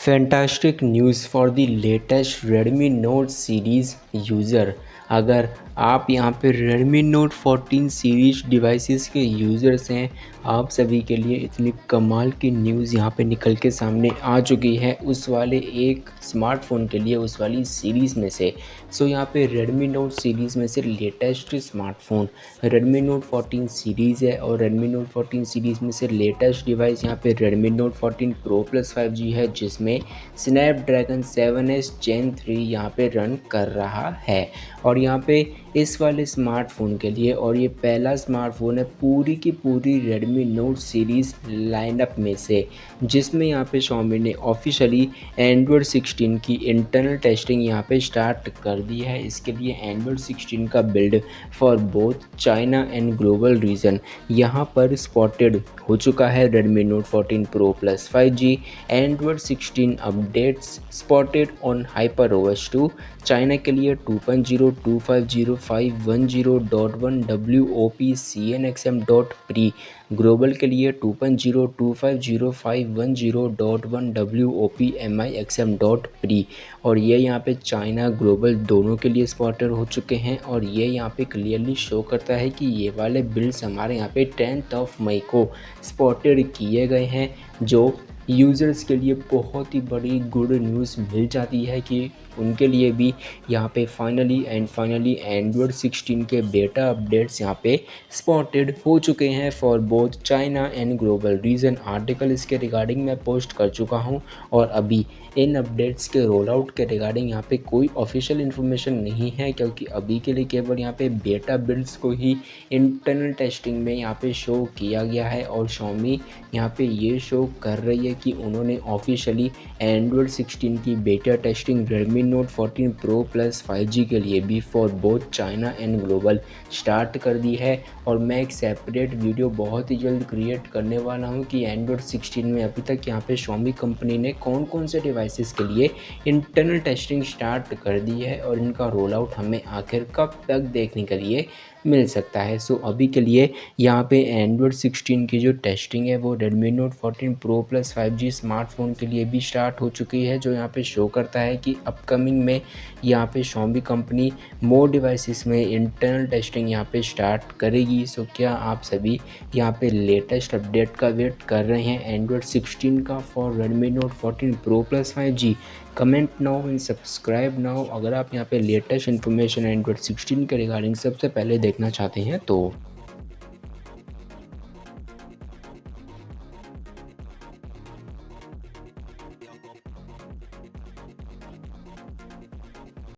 Fantastic news for the latest Redmi Note series user. अगर आप यहाँ पे Redmi Note 14 सीरीज डिवाइसेस के यूज़र्स हैं, आप सभी के लिए इतनी कमाल की न्यूज़ यहाँ पे निकल के सामने आ चुकी है उस वाले एक स्मार्टफ़ोन के लिए, उस वाली सीरीज़ में से। यहाँ पे Redmi Note सीरीज़ में से latest smartphone Redmi Note 14 series है और Redmi Note 14 सीरीज़ में से लेटेस्ट डिवाइस यहाँ पे Redmi Note 14 Pro Plus 5G है, जिसमें स्नैपड्रैगन 7S Gen 3 यहाँ पे रन कर रहा है। और यहाँ पे इस वाले स्मार्टफ़ोन के लिए, और ये पहला स्मार्टफ़ोन है पूरी की पूरी Redmi Note सीरीज़ लाइनअप में से, जिसमें यहाँ पे Xiaomi ने ऑफिशियली Android 16 की इंटरनल टेस्टिंग यहाँ पे स्टार्ट कर दी है। इसके लिए Android 16 का build for both China and global region यहाँ पर स्पॉटेड हो चुका है। Redmi Note 14 Pro Plus 5G Android 16 updates spotted on HyperOS 2। China के लिए 2.0 250.510.1 WOP CNXM.pre, ग्लोबल के लिए 2.0 250.510.1 WOP MIXM.pre। और ये यहाँ पे चाइना ग्लोबल दोनों के लिए स्पॉटर हो चुके हैं। और ये यहाँ पे क्लियरली शो करता है कि ये वाले बिल्ड्स हमारे यहाँ पे 10 मई को स्पॉटेड किए गए हैं, जो यूज़र्स के लिए बहुत ही बड़ी गुड न्यूज़ मिल जाती है कि उनके लिए भी यहाँ पे फाइनली Android 16 के बेटा अपडेट्स यहाँ पे स्पॉटेड हो चुके हैं for both China and global region. Article इसके रिगार्डिंग मैं पोस्ट कर चुका हूँ और अभी इन अपडेट्स के रोल आउट के रिगार्डिंग यहाँ पे कोई ऑफिशियल इन्फॉर्मेशन नहीं है, क्योंकि अभी के लिए केवल यहाँ पे बेटा बिल्ड्स को ही इंटरनल टेस्टिंग में यहाँ पे शो किया गया है। और Xiaomi यहाँ पे ये शो कर रही है कि उन्होंने ऑफिशियली Android 16 की बेटा testing Redmi Note 14 Pro Plus 5G के लिए भी for both China and global start कर दी है। और मैं एक सेपरेट वीडियो बहुत ही जल्द क्रिएट करने वाला हूँ कि Android 16 में अभी तक यहाँ पे Xiaomi कंपनी ने कौन कौन से डिवाइसेस के लिए इंटरनल टेस्टिंग स्टार्ट कर दी है और इनका रोल आउट हमें आखिर कब तक देखने के लिए मिल सकता है। अभी के लिए यहाँ पे Android 16 की जो टेस्टिंग है वो Redmi Note 14 Pro Plus 5G smartphone के लिए भी स्टार्ट हो चुकी है, जो यहाँ पे शो करता है कि अपकमिंग में यहाँ पे Xiaomi कंपनी मोर डिवाइसेस में इंटरनल टेस्टिंग यहाँ पे स्टार्ट करेगी। क्या आप सभी यहाँ पे लेटेस्ट अपडेट का वेट कर रहे हैं Android 16 का for Redmi Note 14 Pro Plus 5G? Comment now and subscribe now अगर आप यहाँ पे लेटेस्ट इन्फॉर्मेशन Android 16 के रिगार्डिंग सबसे पहले देखना चाहते हैं तो।